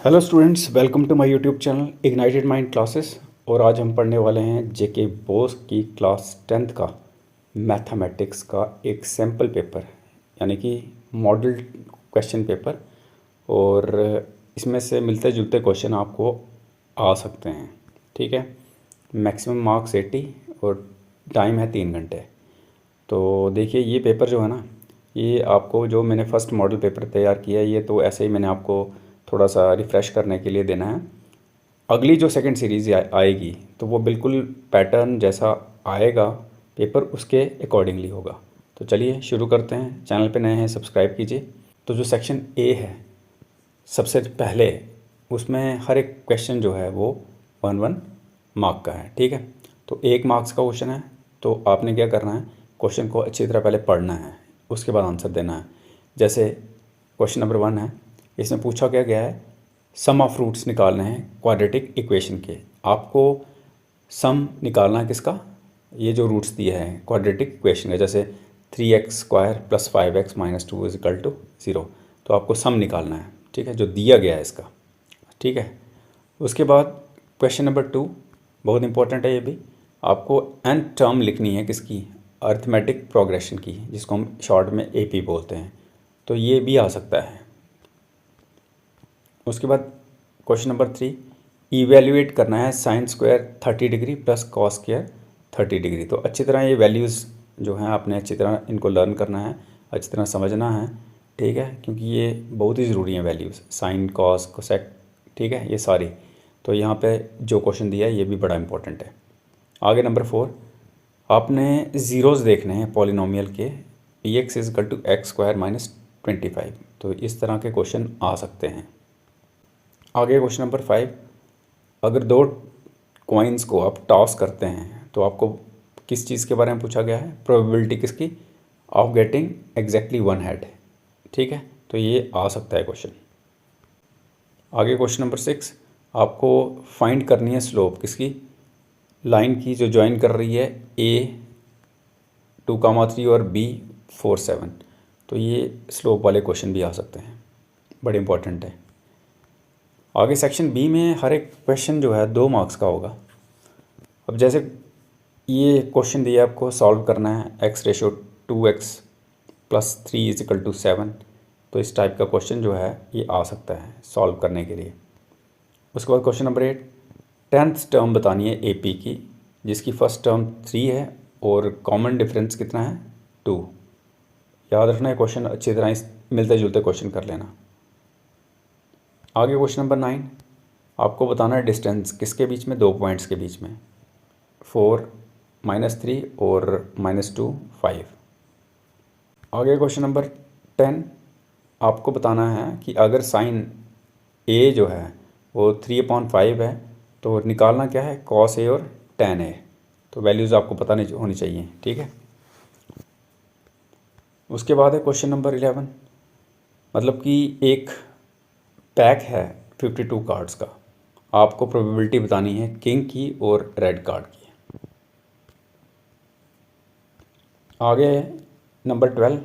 Hello students, welcome to my YouTube channel ignited mind classes. और आज हम पढ़ने वाले हैं जेके बोस की क्लास 10th का मैथमेटिक्स का एक सैम्पल पेपर, यानी कि मॉडल क्वेश्चन पेपर। और इसमें से मिलते जुलते क्वेश्चन आपको आ सकते हैं। ठीक है, मैक्सिमम मार्क्स 80 और टाइम है 3 घंटे। तो देखिए, ये पेपर जो है ना, ये आपको जो मैंने फ़र्स्ट मॉडल पेपर तैयार किया है, ये तो ऐसे ही मैंने आपको थोड़ा सा रिफ़्रेश करने के लिए देना है। अगली जो सेकंड सीरीज़ आएगी तो वो बिल्कुल पैटर्न जैसा आएगा पेपर, उसके अकॉर्डिंगली होगा। तो चलिए शुरू करते हैं। चैनल पे नए हैं सब्सक्राइब कीजिए। तो जो सेक्शन ए है सबसे पहले, उसमें हर एक क्वेश्चन जो है वो 1 मार्क का है। ठीक है, तो 1 मार्क्स का क्वेश्चन है। तो आपने क्या करना है, क्वेश्चन को अच्छी तरह पहले पढ़ना है, उसके बाद आंसर देना है। जैसे क्वेश्चन नंबर 1 है, इसमें पूछा क्या गया है, सम ऑफ रूट्स निकालने हैं क्वाड्रेटिक इक्वेशन के। आपको सम निकालना है किसका, ये जो रूट्स दिए हैं क्वाड्रेटिक इक्वेशन का, जैसे 3x² + 5x - 2 = 0। तो आपको सम निकालना है, ठीक है, जो दिया गया है इसका। ठीक है, उसके बाद क्वेश्चन नंबर 2 बहुत इंपॉर्टेंट है। ये भी आपको n टर्म लिखनी है किसकी, अर्थमेटिक प्रोग्रेशन की, जिसको हम शॉर्ट में AP बोलते हैं। तो ये भी आ सकता है। उसके बाद क्वेश्चन नंबर 3, इवेल्युएट करना है sin² 30 डिग्री + cos² 30 डिग्री। तो अच्छी तरह ये वैल्यूज़ जो हैं आपने अच्छी तरह इनको लर्न करना है, अच्छी तरह समझना है। ठीक है, क्योंकि ये बहुत ही ज़रूरी हैं वैल्यूज़, साइन कॉस कोसेक। ठीक है, ये सारी। तो यहाँ पे जो क्वेश्चन दिया है ये भी बड़ा इंपॉर्टेंट है। आगे नंबर 4, आपने ज़ीरोज़ देखने हैं पॉलिनोमियल के, px = x² - 25। तो इस तरह के क्वेश्चन आ सकते हैं। आगे क्वेश्चन नंबर 5, अगर 2 कॉइन्स को आप टॉस करते हैं तो आपको किस चीज़ के बारे में पूछा गया है, प्रोबेबिलिटी किसकी, ऑफ गेटिंग एग्जैक्टली 1 हेड। ठीक है, तो ये आ सकता है क्वेश्चन। आगे क्वेश्चन नंबर 6, आपको फाइंड करनी है स्लोप किसकी, लाइन की जो ज्वाइन कर रही है A 2,3 और B 4,7। तो ये स्लोप वाले क्वेश्चन भी आ सकते हैं, बड़े इंपॉर्टेंट है। आगे सेक्शन बी में हर एक क्वेश्चन जो है 2 मार्क्स का होगा। अब जैसे ये क्वेश्चन दिया आपको सॉल्व करना है, x/2x + 3 = 7। तो इस टाइप का क्वेश्चन जो है ये आ सकता है सॉल्व करने के लिए। उसके बाद क्वेश्चन नंबर 8, 10th टर्म बतानी है AP की, जिसकी फर्स्ट टर्म 3 है और कॉमन डिफरेंस कितना है, 2। याद रखना है क्वेश्चन अच्छी तरह, इस मिलते जुलते क्वेश्चन कर लेना। आगे क्वेश्चन नंबर 9, आपको बताना है डिस्टेंस किसके बीच में, 2 पॉइंट्स के बीच में, 4 -3 और -2 5। आगे क्वेश्चन नंबर 10, आपको बताना है कि अगर साइन A जो है वो 3/5 है तो निकालना क्या है, cos A और tan A। तो वैल्यूज़ आपको पता नहीं होनी चाहिए। ठीक है, उसके बाद है क्वेश्चन नंबर 11, मतलब कि एक पैक है 52 कार्ड्स का, आपको प्रोबेबिलिटी बतानी है किंग की और रेड कार्ड की। आगे नंबर 12,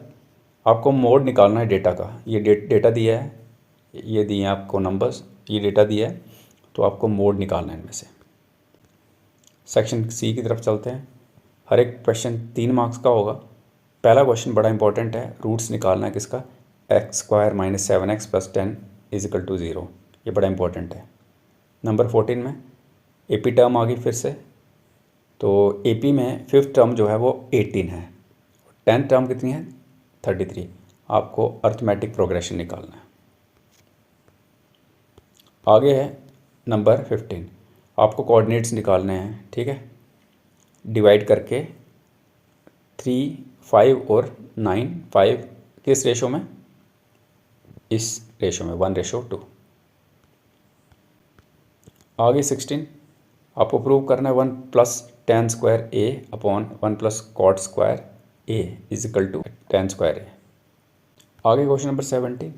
आपको मोड निकालना है डेटा का। ये डेटा दिया है, ये दिए हैं आपको नंबर्स, ये डेटा दिया है, तो आपको मोड निकालना है इनमें से। सेक्शन सी की तरफ चलते हैं। हर एक क्वेश्चन 3 मार्क्स का होगा। पहला क्वेश्चन बड़ा इंपॉर्टेंट है, रूट्स निकालना है किसका, x² - 7x + 10 = 0। ये बड़ा इंपॉर्टेंट है। नंबर 14 में AP टर्म आ गई फिर से। तो AP में 5th टर्म जो है वो 18 है, 10th टर्म कितनी है, 33। आपको अर्थमेटिक प्रोग्रेशन निकालना है। आगे है नंबर 15, आपको कोऑर्डिनेट्स निकालने हैं। ठीक है, डिवाइड करके 3, 5 और 9, 5 किस रेशो में, इस रेशो में 1:2। आगे 16, आपको प्रूव करना है 1 + tan² A / 1 + cot² A = tan² A। आगे क्वेश्चन नंबर 17,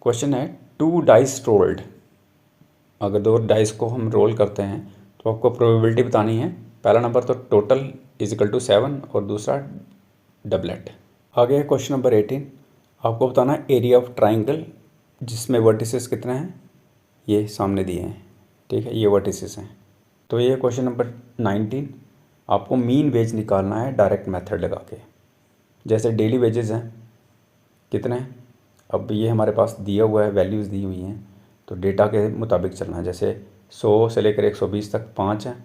क्वेश्चन है 2 डाइस रोल्ड। अगर 2 डाइस को हम रोल करते हैं तो आपको प्रोबेबिलिटी बतानी है। पहला नंबर तो टोटल = 7 और दूसरा डबलेट। आगे है क्वेश्चन नंबर 18, आपको बताना है एरिया ऑफ ट्राइंगल जिसमें वर्टिसेस कितने हैं, ये सामने दिए हैं, ठीक है, ये वर्टिसेस हैं। तो ये क्वेश्चन नंबर 19, आपको मीन वेज निकालना है डायरेक्ट मेथड लगा के। जैसे डेली वेजेस हैं कितने, अब ये हमारे पास दिया हुआ है, वैल्यूज़ दी हुई हैं, तो डेटा के मुताबिक चलना है। जैसे 100 से लेकर 120 तक 5 हैं,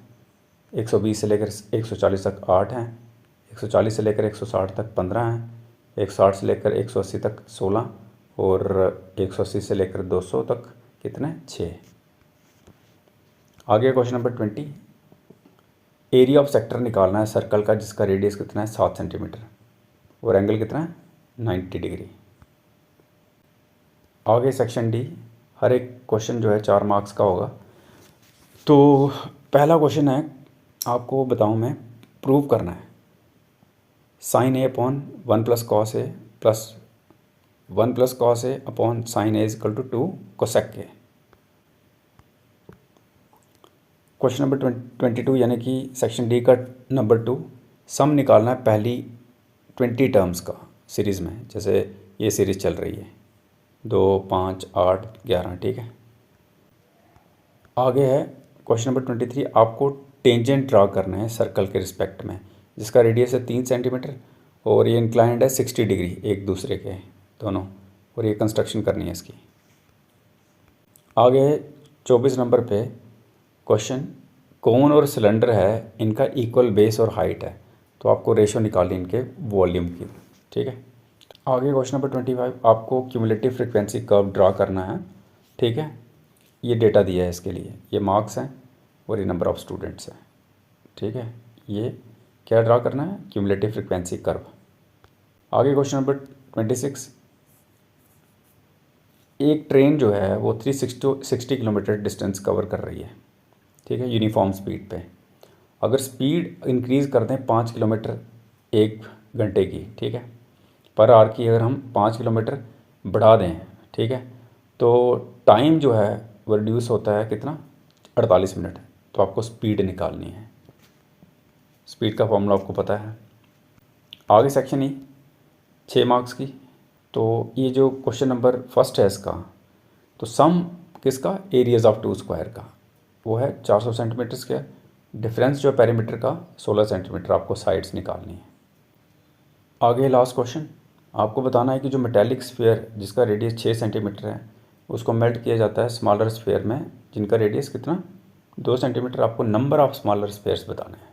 120 से लेकर 140 तक 8 हैं, 140 से लेकर 160 तक 15 हैं, 160 से लेकर 180 तक 16 और 180 से लेकर 200 तक कितने 6। आगे question number 20, area of sector निकालना है सर्कल का जिसका रेडियस कितना है 7 सेंटीमीटर और एंगल कितना है 90 डिग्री। आगे सेक्शन डी, हर एक क्वेश्चन जो है 4 मार्क्स का होगा। तो पहला क्वेश्चन है, आपको बताऊं मैं, प्रूव करना है sine a upon 1 plus cos a plus 1 plus cos a upon sine a equal to 2 cosec a. Question number 22 यानी कि सेक्शन डी का नंबर 2, सम निकालना है पहली 20 टर्म्स का सीरीज़ में। जैसे ये सीरीज़ चल रही है 2, 5, 8, 11, ठीक है। आगे है क्वेश्चन नंबर 23, आपको टेंजेंट ड्रा करना है सर्कल के रिस्पेक्ट में जिसका रेडियस है 3 सेंटीमीटर और ये इंक्लाइंड है 60 डिग्री एक दूसरे के दोनों, और ये कंस्ट्रक्शन करनी है इसकी। आगे है 24 नंबर पे क्वेश्चन, कोन और सिलेंडर है, इनका इक्वल बेस और हाइट है, तो आपको रेशो निकालनी इनके वॉल्यूम की, ठीक है। आगे क्वेश्चन नंबर 25, आपको क्यूमुलेटिव फ्रीक्वेंसी कर्व ड्रा करना है, ठीक है। ये डेटा दिया है इसके लिए, ये मार्क्स हैं और ये नंबर ऑफ़ स्टूडेंट्स हैं, ठीक है। ये क्या ड्रा करना है, क्यूमुलेटिव फ्रीक्वेंसी कर्व। आगे क्वेश्चन नंबर 26, एक ट्रेन जो है वो 360 किलोमीटर डिस्टेंस कवर कर रही है, ठीक है, यूनिफॉर्म स्पीड पे। अगर स्पीड इंक्रीज़ कर दें 5 किलोमीटर 1 घंटे की, ठीक है, पर आवर की अगर हम 5 किलोमीटर बढ़ा दें, ठीक है, तो टाइम जो है वो रिड्यूस होता है कितना 48 मिनट। तो आपको स्पीड निकालनी है, स्पीड का फॉर्मूला आपको पता है। आगे सेक्शन ई 6 मार्क्स की, तो ये जो क्वेश्चन नंबर फर्स्ट है इसका, तो सम किसका, एरियाज ऑफ 2 स्क्वायर का, वो है 400 सेंटीमीटर स्क्वायर। डिफरेंस जो पेरीमीटर का 16 सेंटीमीटर, आपको साइड्स निकालनी है। आगे लास्ट क्वेश्चन, आपको बताना है कि जो मेटेलिक स्फीयर जिसका रेडियस 6 सेंटीमीटर है उसको मेल्ट किया जाता है स्मॉलर स्फीयर में जिनका रेडियस कितना 2 सेंटीमीटर। आपको नंबर ऑफ स्मॉलर स्फीयर्स बताना है।